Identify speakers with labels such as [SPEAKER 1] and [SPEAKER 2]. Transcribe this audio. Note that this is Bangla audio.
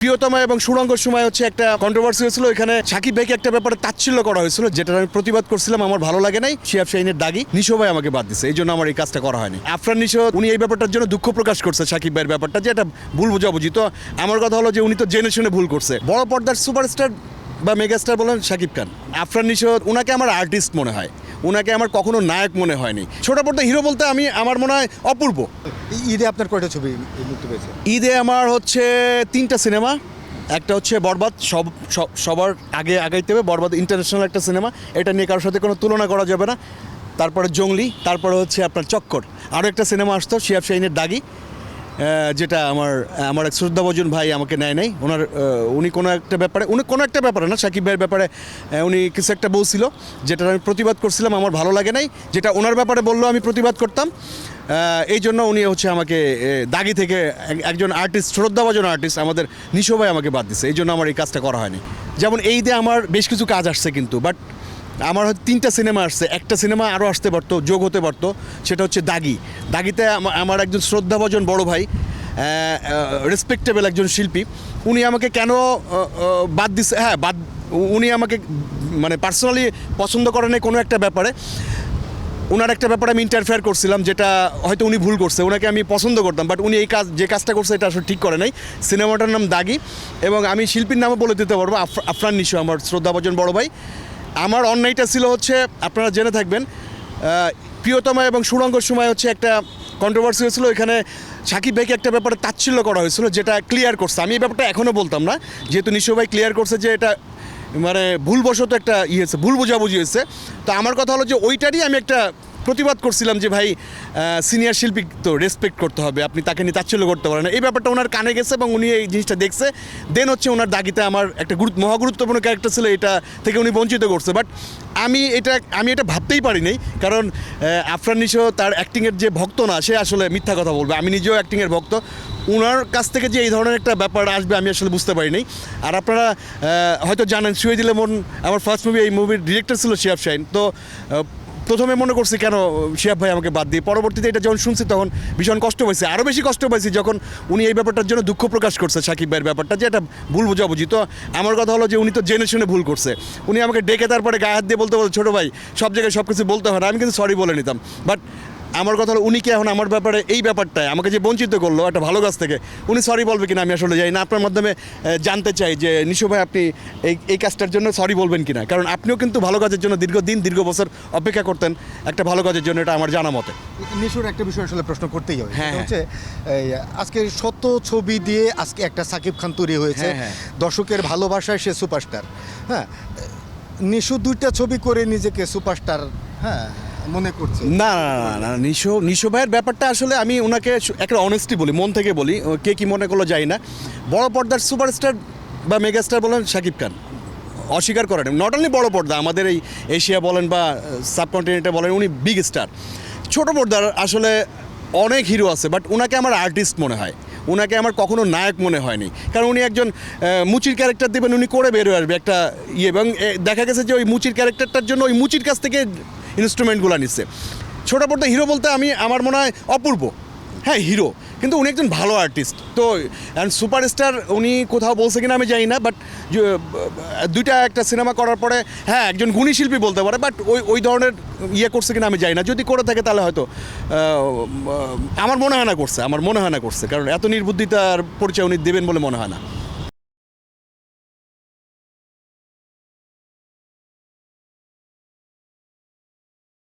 [SPEAKER 1] প্রিয়তমা এবং সুড়ঙ্গর সময় হচ্ছে একটা কন্ট্রোভার্সি হয়েছিল। এখানে সাকিব ভাইকে একটা ব্যাপারে তাচ্ছিল্য করা হয়েছিল, যেটা আমি প্রতিবাদ করছিলাম। আমার ভালো লাগে নাই। শিহাব শাহীনের দাগি নিশো ভাই আমাকে বাদ দিছে, এই জন্য আমার এই কাজটা করা হয়নি। আফরান নিশো উনি এই ব্যাপারটার জন্য দুঃখ প্রকাশ করছে, সাকিব ভাইয়ের ব্যাপারটা যে এটা ভুল বোঝাবুঝি। তো আমার কথা হলো যে উনি তো জেনে শুনে ভুল করছে। বড় পর্দার সুপারস্টার বা মেগাস্টার বলেন সাকিব খান। আফরান নিশো উনাকে আমার আর্টিস্ট মনে হয়, উনাকে আমার কখনো নায়ক মনে হয়নি। ছোট পর্দা হিরো বলতে আমার মনে হয় অপূর্ব।
[SPEAKER 2] ঈদে আপনার কয়টা ছবি মুক্তি পেয়েছে?
[SPEAKER 1] ঈদে আমার হচ্ছে 3টা সিনেমা। একটা হচ্ছে বরবাদ, সবার আগে আগাইতে হবে। বরবাদ ইন্টারন্যাশনাল একটা সিনেমা, এটা নিয়ে কারোর সাথে কোনো তুলনা করা যাবে না। তারপরে জঙ্গলি, তারপরে হচ্ছে আপনার চক্কর। আরও একটা সিনেমা আসতো শিহাব শাহীনের দাগি, যেটা আমার এক শ্রদ্ধাভাজন ভাই আমাকে নেয় নাই। উনি কোনো একটা ব্যাপারে না, সাকিব ভাইয়ের ব্যাপারে উনি কিছু একটা বলছিল, যেটা আমি প্রতিবাদ করছিলাম। আমার ভালো লাগে নাই। যেটা ওনার ব্যাপারে বললো আমি প্রতিবাদ করতাম। এই জন্য উনি হচ্ছে আমাকে দাগি থেকে একজন আর্টিস্ট, শ্রদ্ধাভাজন আর্টিস্ট আমাদের নিশো ভাই আমাকে বাদ দিছে, এই জন্য আমার এই কাজটা করা হয়নি। যেমন এই দিয়ে আমার বেশ কিছু কাজ আসছে কিন্তু, বাট আমার হয়তো 3টা সিনেমা আসছে, একটা সিনেমা আরও আসতে পারতো, যোগ হতে পারতো, সেটা হচ্ছে দাগিতে আমার একজন শ্রদ্ধাভাজন বড় ভাই, রেসপেক্টেবল একজন শিল্পী, উনি আমাকে কেন বাদ দিছে? উনি আমাকে মানে পার্সোনালি পছন্দ করে নাই কোনো একটা ব্যাপারে। ওনার একটা ব্যাপারে আমি ইন্টারফেয়ার করছিলাম, যেটা হয়তো উনি ভুল করছে। ওনাকে আমি পছন্দ করতাম, বাট উনি যে কাজটা করছে এটা আসলে ঠিক করে নাই। সিনেমাটার নাম দাগি, এবং আমি শিল্পীর নামও বলে দিতে পারবো, আফরান নিশো, আমার শ্রদ্ধাভাজন বড় ভাই। আমার অন্যায়টা ছিল হচ্ছে, আপনারা জেনে থাকবেন, প্রিয়তমা এবং সুড়ঙ্গর সময় হচ্ছে একটা কন্ট্রোভার্সি হয়েছিল। এখানে সাকিব ভাইকে একটা ব্যাপারে তাচ্ছিল্য করা হয়েছিল, যেটা ক্লিয়ার করছে। আমি এই ব্যাপারটা এখনও বলতাম না, যেহেতু নিশো ভাই ক্লিয়ার করছে যে এটা মানে ভুলবশত একটা হয়েছে, ভুল বোঝাবুঝি হয়েছে। তো আমার কথা হলো যে ওইটারই আমি একটা প্রতিবাদ করছিলাম যে ভাই, সিনিয়র শিল্পী তো রেসপেক্ট করতে হবে, আপনি তাকে নিয়ে তাচ্ছিল্য করতে পারেন না। এই ব্যাপারটা ওনার কানে গেছে এবং উনি এই জিনিসটা দেখছে। দেন হচ্ছে ওনার দাগিতে আমার একটা মহাগুরুত্বপূর্ণ ক্যারেক্টার ছিল, এটা থেকে উনি বঞ্চিত করছে। বাট আমি এটা ভাবতেই পারি নাই, কারণ আফরান নিশো তার অ্যাক্টিংয়ের যে ভক্ত না, সে আসলে মিথ্যা কথা বলবে। আমি নিজেও অ্যাক্টিংয়ের ভক্ত। ওনার কাছ থেকে যে এই ধরনের একটা ব্যাপার আসবে আমি আসলে বুঝতে পারিনি। আর আপনারা হয়তো জানেন, শুয়ে দিলে মন আমার ফার্স্ট মুভি, এই মুভির ডিরেক্টর ছিল শিহাব শাহীন। তো প্রথমে মনে করছি কেন শিহাব ভাই আমাকে বাদ দিয়ে, পরবর্তীতে এটা যখন শুনছি তখন ভীষণ কষ্ট পাইছি। আরও বেশি কষ্ট পাইছি যখন উনি এই ব্যাপারটার জন্য দুঃখ প্রকাশ করছে, সাকিব ভাইয়ের ব্যাপারটা যে এটা ভুল বোঝাবুঝি। তো আমার কথা হলো যে উনি তো জেনে শুনে ভুল করছে। উনি আমাকে ডেকে তারপরে গায়ে হাত দিয়ে বলতে ছোটো ভাই, সব জায়গায় সব কিছু বলতে হয় না, আমি কিন্তু সরি বলে নিতাম। বাট আমার কথা হলো উনি কি এখন আমার ব্যাপারে এই ব্যাপারটায় আমাকে যে বঞ্চিত করলো একটা ভালো কাজ থেকে, উনি সরি বলবে কিনা আমি আসলে যাই না। আপনার মাধ্যমে জানতে চাই যে নিশো ভাই, আপনি এই কাজটার জন্য সরি বলবেন কিনা? কারণ আপনিও কিন্তু ভালো কাজের জন্য দীর্ঘ বছর অপেক্ষা করতেন একটা ভালো কাজের জন্য, এটা আমার জানা মতে।
[SPEAKER 2] নিশোর একটা বিষয় আসলে প্রশ্ন করতেই হবে,
[SPEAKER 1] হ্যাঁ,
[SPEAKER 2] হচ্ছে আজকে শত ছবি দিয়ে আজকে একটা সাকিব খান তৈরি হয়েছে, দর্শকের ভালোবাসায় সে সুপারস্টার। হ্যাঁ, নিশো 2টা ছবি করে নিজেকে সুপারস্টার মনে করছে
[SPEAKER 1] না। নিশো ভাইয়ের ব্যাপারটা আসলে আমি ওনাকে একটা অনেস্টি বলি, মন থেকে বলি, কে কি মনে করলো যাই না। বড় পর্দার সুপারস্টার বা মেগাস্টার বলেন সাকিব খান, অস্বীকার করেন। নট অনলি বড় পর্দা, আমাদের এই এশিয়া বলেন বা সাবকন্টিনেন্টে বলেন, উনি বিগ স্টার। ছোট পর্দার আসলে অনেক হিরো আছে, বাট ওনাকে আমার আর্টিস্ট মনে হয়, ওনাকে আমার কখনো নায়ক মনে হয়নি। কারণ উনি একজন মুচির ক্যারেক্টার দেবেন, উনি করে বেরোয় আসবে একটা এবং দেখা গেছে যে ওই মুচির ক্যারেক্টারটার জন্য ওই মুচির কাছ থেকে ইনস্ট্রুমেন্টগুলো নিচ্ছে। ছোটো পর্দা হিরো বলতে আমার মনে হয় অপূর্ব। হিরো, কিন্তু উনি একজন ভালো আর্টিস্ট। তো অ্যান্ড সুপারস্টার উনি কোথাও বলছে কিনা আমি জানি না, বাট 2টা একটা সিনেমা করার পরে একজন গুণী শিল্পী বলতে পারে, বাট ওই ধরনের করছে কিনা আমি জানি না। যদি করে থাকে তাহলে হয়তো আমার মনে হয় না করছে, কারণ এত নির্বুদ্ধিতার পরিচয় উনি দেবেন বলে মনে হয় না।